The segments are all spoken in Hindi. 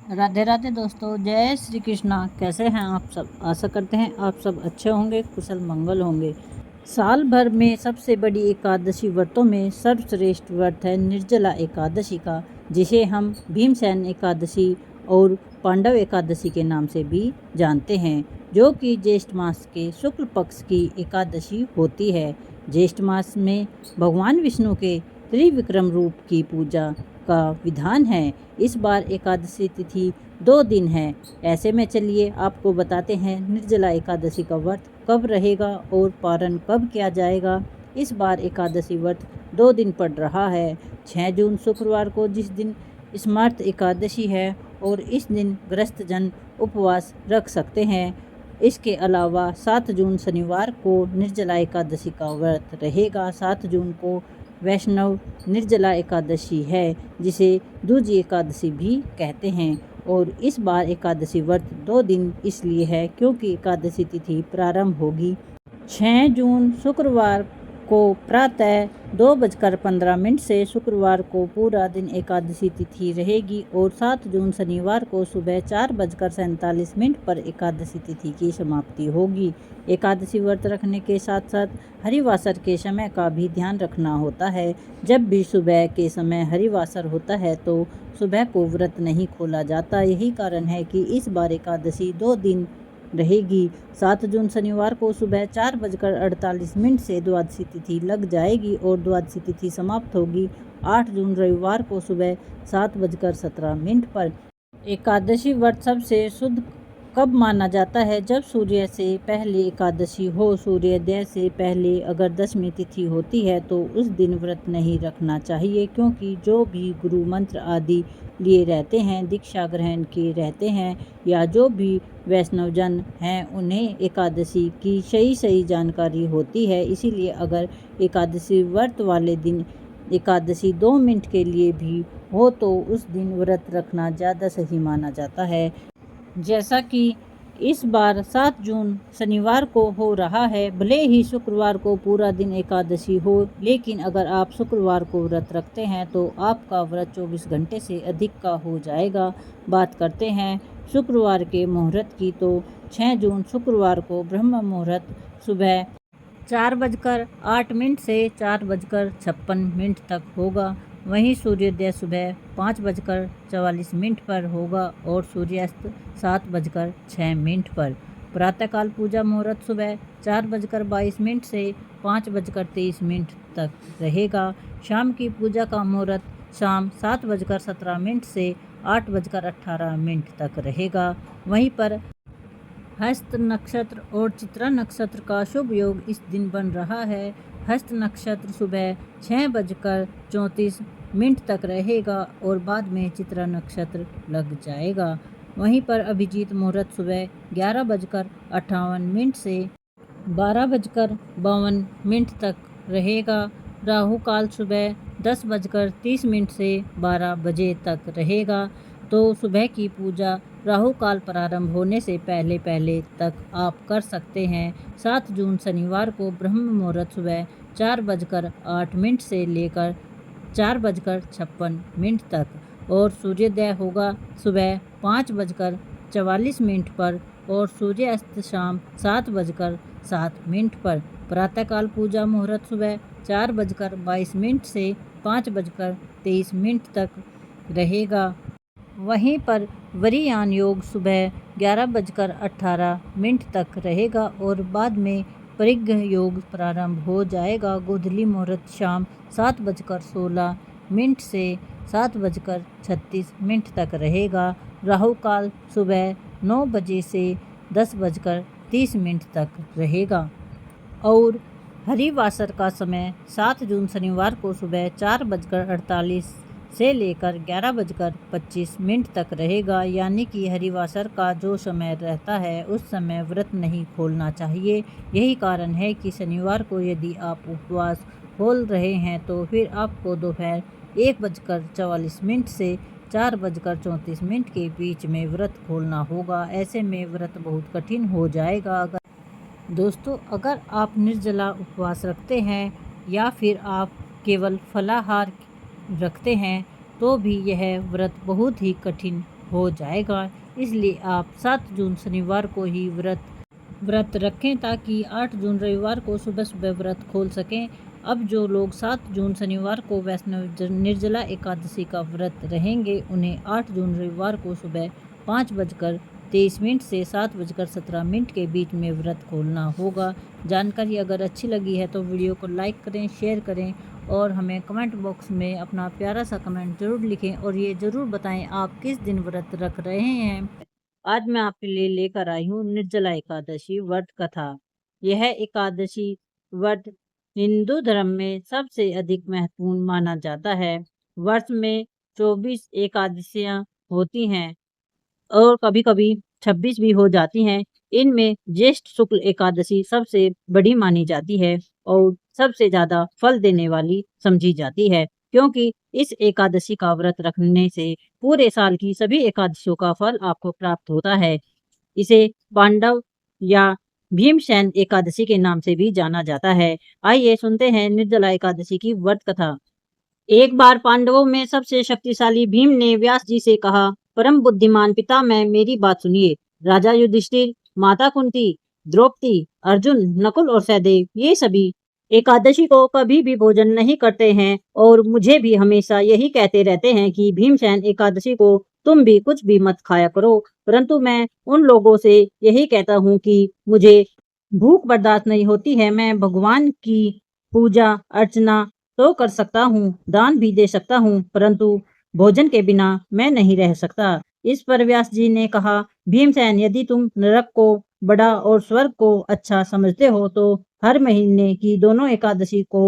राधे राधे दोस्तों, जय श्री कृष्णा। कैसे हैं आप सब? आशा करते हैं आप सब अच्छे होंगे, कुशल मंगल होंगे। साल भर में सबसे बड़ी एकादशी व्रतों में सर्वश्रेष्ठ व्रत है निर्जला एकादशी का, जिसे हम भीमसेन एकादशी और पांडव एकादशी के नाम से भी जानते हैं, जो कि ज्येष्ठ मास के शुक्ल पक्ष की एकादशी होती है। ज्येष्ठ मास में भगवान विष्णु के त्रिविक्रम रूप की पूजा का विधान है। इस बार एकादशी तिथि 2 दिन है। ऐसे में चलिए आपको बताते हैं निर्जला एकादशी का व्रत कब रहेगा और पारण कब किया जाएगा। इस बार एकादशी व्रत 2 दिन पड़ रहा है। 6 जून शुक्रवार को, जिस दिन स्मार्त एकादशी है, और इस दिन गृहस्थ जन उपवास रख सकते हैं। इसके अलावा 7 जून शनिवार को निर्जला एकादशी का व्रत रहेगा। 7 जून को वैष्णव निर्जला एकादशी है, जिसे दूजी एकादशी भी कहते हैं। और इस बार एकादशी व्रत 2 दिन इसलिए है क्योंकि एकादशी तिथि प्रारंभ होगी 6 जून शुक्रवार को प्रातः 2:15 से। शुक्रवार को पूरा दिन एकादशी तिथि रहेगी और 7 जून शनिवार को सुबह 4:47 पर एकादशी तिथि की समाप्ति होगी। एकादशी व्रत रखने के साथ साथ हरिवासर के समय का भी ध्यान रखना होता है। जब भी सुबह के समय हरिवासर होता है तो सुबह को व्रत नहीं खोला जाता। यही कारण है कि इस बार एकादशी 2 दिन रहेगी। 7 जून शनिवार को सुबह 4:48 से द्वादशी तिथि लग जाएगी और द्वादशी तिथि समाप्त होगी 8 जून रविवार को सुबह 7:17 पर। एकादशी व्रत सबसे शुद्ध कब माना जाता है? जब सूर्य से पहले एकादशी हो। सूर्योदय से पहले अगर दशमी तिथि होती है तो उस दिन व्रत नहीं रखना चाहिए, क्योंकि जो भी गुरु मंत्र आदि लिए रहते हैं, दीक्षा ग्रहण किए रहते हैं, या जो भी वैष्णवजन हैं, उन्हें एकादशी की सही जानकारी होती है। इसीलिए अगर एकादशी व्रत वाले दिन एकादशी 2 मिनट के लिए भी हो तो उस दिन व्रत रखना ज़्यादा सही माना जाता है। जैसा कि इस बार 7 जून शनिवार को हो रहा है, भले ही शुक्रवार को पूरा दिन एकादशी हो, लेकिन अगर आप शुक्रवार को व्रत रखते हैं तो आपका व्रत 24 घंटे से अधिक का हो जाएगा। बात करते हैं शुक्रवार के मुहूर्त की, तो 6 जून शुक्रवार को ब्रह्म मुहूर्त सुबह 4:08 से 4:56 तक होगा। वहीं सूर्योदय सुबह 5:44 पर होगा और सूर्यास्त 7:06 पर। प्रातःकाल पूजा मुहूर्त सुबह 4:22 से 5:23 तक रहेगा। शाम की पूजा का मुहूर्त शाम 7:17 से 8:18 तक रहेगा। वहीं पर हस्त नक्षत्र और चित्रा नक्षत्र का शुभ योग इस दिन बन रहा है। हस्त नक्षत्र सुबह 6:34 तक रहेगा और बाद में चित्रा नक्षत्र लग जाएगा। वहीं पर अभिजीत मुहूर्त सुबह 11:58 से 12:52 तक रहेगा। राहु काल सुबह 10:30 से 12 बजे तक रहेगा। तो सुबह की पूजा राहु काल प्रारंभ होने से पहले तक आप कर सकते हैं। 7 जून शनिवार को ब्रह्म मुहूर्त सुबह 4:08 से लेकर 4:56 तक और सूर्योदय होगा सुबह 5:44 पर और सूर्यास्त शाम 7:07 पर। प्रातःकाल पूजा मुहूर्त सुबह 4:22 से 5:23 तक रहेगा। वहीं पर वरीयान योग सुबह 11:18 तक रहेगा और बाद में परिघ योग प्रारंभ हो जाएगा। गोधूली मुहूर्त शाम 7:16 से 7:36 तक रहेगा। राहु काल सुबह 9 बजे से 10:30 तक रहेगा और हरिवासर का समय 7 जून शनिवार को सुबह 4:48 से लेकर 11:25 तक रहेगा। यानी कि हरिवासर का जो समय रहता है उस समय व्रत नहीं खोलना चाहिए। यही कारण है कि शनिवार को यदि आप उपवास खोल रहे हैं तो फिर आपको दोपहर 1:44 से 4:34 के बीच में व्रत खोलना होगा। ऐसे में व्रत बहुत कठिन हो जाएगा। दोस्तों, अगर आप निर्जला उपवास रखते हैं या फिर आप केवल फलाहार रखते हैं तो भी यह व्रत बहुत ही कठिन हो जाएगा। इसलिए आप 7 जून शनिवार को ही व्रत रखें ताकि 8 जून रविवार को सुबह व्रत खोल सकें। अब जो लोग 7 जून शनिवार को वैष्णव निर्जला एकादशी का व्रत रहेंगे, उन्हें 8 जून रविवार को सुबह 5:23 से 7:17 के बीच में व्रत खोलना होगा। जानकारी अगर अच्छी लगी है तो वीडियो को लाइक करें, शेयर करें और हमें कमेंट बॉक्स में अपना प्यारा सा कमेंट ज़रूर लिखें और ये ज़रूर बताएं आप किस दिन व्रत रख रहे हैं। आज मैं आपके लिए लेकर आई हूँ निर्जला एकादशी व्रत कथा। यह एकादशी व्रत हिंदू धर्म में सबसे अधिक महत्वपूर्ण माना जाता है। वर्ष में 24 एकादशियां होती हैं और कभी-कभी 26 भी हो जाती हैं। इनमें ज्येष्ठ शुक्ल एकादशी सबसे बड़ी मानी जाती है और सबसे ज़्यादा फल देने वाली समझी जाती है, क्योंकि इस एकादशी का व्रत रखने से पूरे साल की सभी एकादशियों का फल आपको प्राप्त होता है। इसे पांडव या भीमसेन एकादशी के नाम से भी जाना जाता है। आइए सुनते हैं निर्जला एकादशी की व्रत कथा। एक बार पांडवों में सबसे शक्तिशाली भीम ने व्यास जी से कहा, परम बुद्धिमान पितामह मेरी बात सुनिए। राजा युधिष्ठिर, माता कुंती, द्रौपदी, अर्जुन, नकुल और सहदेव ये सभी एकादशी को कभी भी भोजन नहीं करते हैं और मुझे भी हमेशा यही कहते रहते हैं कि भीमसेन एकादशी को तुम भी कुछ भी मत खाया करो। परंतु मैं उन लोगों से यही कहता हूँ कि मुझे भूख बर्दाश्त नहीं होती है। मैं भगवान की पूजा अर्चना तो कर सकता हूँ, दान भी दे सकता हूँ, परंतु भोजन के बिना मैं नहीं रह सकता। इस पर व्यास जी ने कहा, भीमसेन यदि तुम नरक को बड़ा और स्वर्ग को अच्छा समझते हो तो हर महीने की दोनों एकादशी को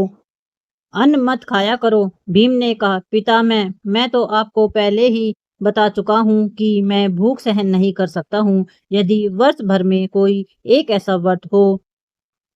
अन्न मत खाया करो। भीम ने कहा, पितामह मैं तो आपको पहले ही बता चुका हूँ कि मैं भूख सहन नहीं कर सकता हूँ। यदि वर्ष भर में कोई एक ऐसा व्रत हो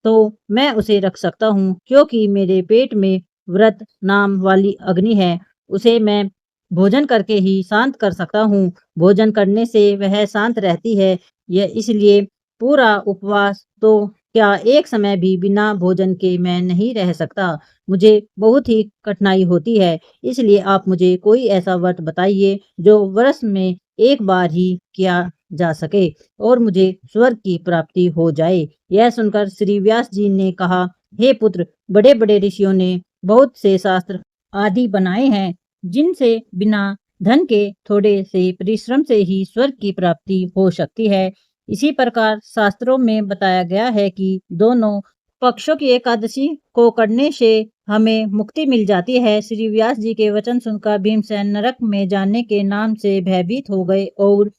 तो मैं उसे रख सकता हूँ, क्योंकि मेरे पेट में व्रत नाम वाली अग्नि है। उसे मैं भोजन करके ही शांत कर सकता हूँ। भोजन करने से वह शांत रहती है। यह इसलिए पूरा उपवास तो क्या एक समय भी बिना भोजन के मैं नहीं रह सकता। मुझे बहुत ही कठिनाई होती है। इसलिए आप मुझे कोई ऐसा व्रत बताइए जो वर्ष में एक बार ही किया जा सके और मुझे स्वर्ग की प्राप्ति हो जाए। यह सुनकर श्री व्यास जी ने कहा, हे पुत्र, बड़े बड़े ऋषियों ने बहुत से शास्त्र आदि बनाए हैं, जिनसे बिना धन के थोड़े से परिश्रम से ही स्वर्ग की प्राप्ति हो सकती है। इसी प्रकार शास्त्रों में बताया गया है कि दोनों पक्षों की एकादशी को करने से हमें मुक्ति मिल जाती है। श्री व्यास जी के वचन सुनकर भीमसेन नरक में जाने के नाम से भयभीत हो गए और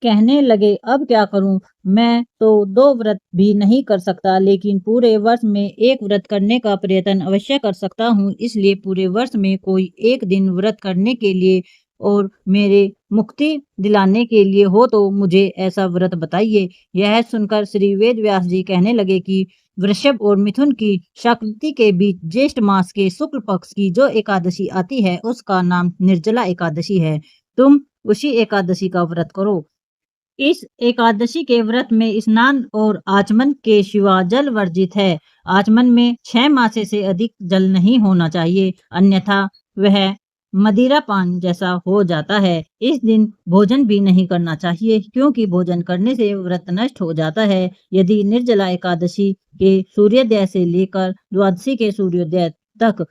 कहने लगे, अब क्या करूं? मैं तो 2 व्रत भी नहीं कर सकता, लेकिन पूरे वर्ष में एक व्रत करने का प्रयत्न अवश्य कर सकता हूं। इसलिए पूरे वर्ष में कोई एक दिन व्रत करने के लिए और मेरे मुक्ति दिलाने के लिए हो तो मुझे ऐसा व्रत बताइए। यह सुनकर श्री वेद व्यास जी कहने लगे कि वृषभ और मिथुन की संक्रांति के बीच ज्येष्ठ मास के शुक्ल पक्ष की जो एकादशी आती है उसका नाम निर्जला एकादशी है। तुम उसी एकादशी का व्रत करो। इस एकादशी के व्रत में स्नान और आचमन के सिवा जल वर्जित है। आचमन में 6 मासे से अधिक जल नहीं होना चाहिए, अन्यथा वह मदिरा पान जैसा हो जाता है। इस दिन भोजन भी नहीं करना चाहिए, क्योंकि भोजन करने से व्रत नष्ट हो जाता है। यदि निर्जला एकादशी के सूर्योदय से लेकर द्वादशी के सूर्योदय तक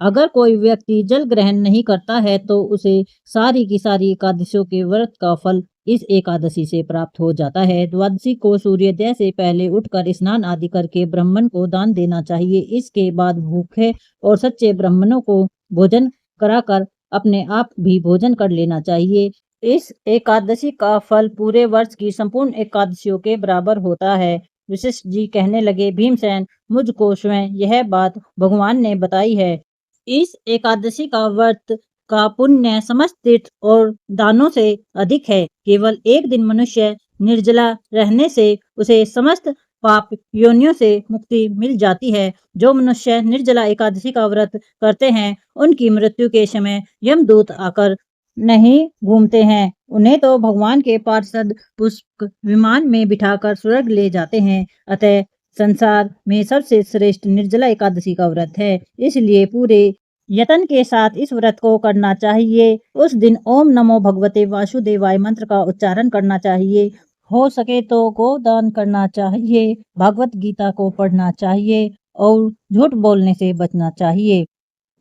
अगर कोई व्यक्ति जल ग्रहण नहीं करता है तो उसे सारी की सारी एकादशियों के व्रत का फल इस एकादशी से प्राप्त हो जाता है। द्वादशी को सूर्योदय से पहले उठकर स्नान आदि करके ब्राह्मण को दान देना चाहिए। इसके बाद भूखे और सच्चे ब्राह्मणों को भोजन कराकर अपने आप भी भोजन कर लेना चाहिए। इस एकादशी का फल पूरे वर्ष की संपूर्ण एकादशियों के बराबर होता है। वशिष्ठ जी कहने लगे, भीमसेन मुझको स्वयं यह बात भगवान ने बताई है। इस एकादशी का व्रत का पुण्य समस्त तीर्थ और दानों से अधिक है। केवल एक दिन मनुष्य निर्जला रहने से उसे समस्त पाप योनियों से मुक्ति मिल जाती है। जो मनुष्य निर्जला एकादशी का व्रत करते हैं, उनकी मृत्यु के समय यमदूत आकर नहीं घूमते हैं। उन्हें तो भगवान के पार्षद पुष्प विमान में बिठाकर स्वर्ग ले जाते हैं। अतः संसार में सबसे श्रेष्ठ निर्जला एकादशी का व्रत है। इसलिए पूरे यत्न के साथ इस व्रत को करना चाहिए। उस दिन ओम नमो भगवते वासुदेवाय मंत्र का उच्चारण करना चाहिए। हो सके तो गोदान करना चाहिए, भागवत गीता को पढ़ना चाहिए और झूठ बोलने से बचना चाहिए।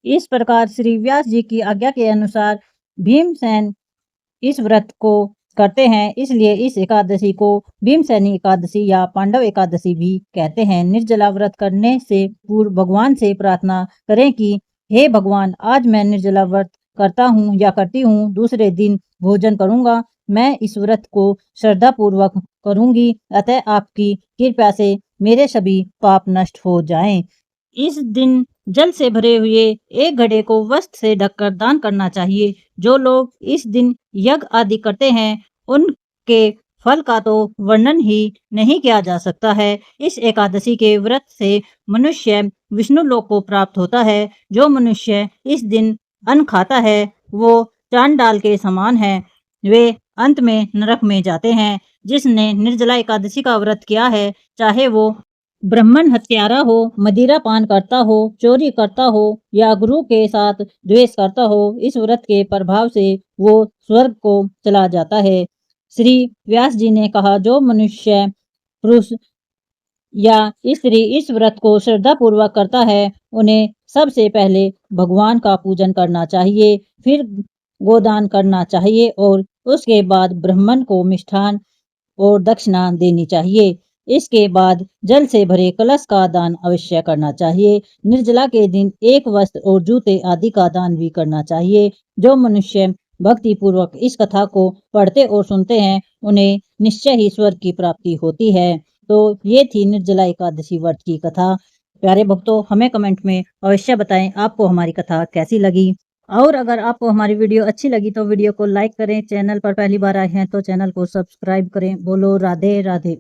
इस प्रकार श्री व्यास जी की आज्ञा के अनुसार भीमसेन इस व्रत को करते हैं, इसलिए इस एकादशी को भीमसेनी एकादशी या पांडव एकादशी भी कहते हैं। निर्जला व्रत करने से पूर्व भगवान से प्रार्थना करें कि हे भगवान, आज मैं निर्जला व्रत करता हूँ या करती हूँ, दूसरे दिन भोजन करूंगा। मैं इस व्रत को श्रद्धा पूर्वक करूंगी, अतः आपकी कृपा से मेरे सभी पाप नष्ट हो जाएं। इस दिन जल से भरे हुए एक घड़े को वस्त्र से ढककर दान करना चाहिए। जो लोग इस दिन यज्ञ आदि करते हैं, उनके फल का तो वर्णन ही नहीं किया जा सकता है। इस एकादशी के व्रत से मनुष्य विष्णु लोक को प्राप्त होता है। जो मनुष्य इस दिन अन्न खाता है, वो चांडाल के समान है। वे अंत में नरक में जाते हैं। जिसने निर्जला एकादशी का व्रत किया है, चाहे वो ब्राह्मण हत्यारा हो, मदिरा पान करता हो, चोरी करता हो या गुरु के साथ द्वेष करता हो, इस व्रत के प्रभाव से वो स्वर्ग को चला जाता है। श्री व्यास जी ने कहा, जो मनुष्य पुरुष या स्त्री इस व्रत को श्रद्धा पूर्वक करता है, उन्हें सबसे पहले भगवान का पूजन करना चाहिए, फिर गोदान करना चाहिए और उसके बाद ब्राह्मण को मिष्ठान और दक्षिणा देनी चाहिए। इसके बाद जल से भरे कलश का दान अवश्य करना चाहिए। निर्जला के दिन एक वस्त्र और जूते आदि का दान भी करना चाहिए। जो मनुष्य भक्ति पूर्वक इस कथा को पढ़ते और सुनते हैं, उन्हें निश्चय ही स्वर्ग की प्राप्ति होती है। तो ये थी निर्जला एकादशी व्रत की कथा। प्यारे भक्तों, हमें कमेंट में अवश्य बताएं आपको हमारी कथा कैसी लगी। और अगर आपको हमारी वीडियो अच्छी लगी तो वीडियो को लाइक करें। चैनल पर पहली बार आए हैं तो चैनल को सब्सक्राइब करें। बोलो राधे राधे।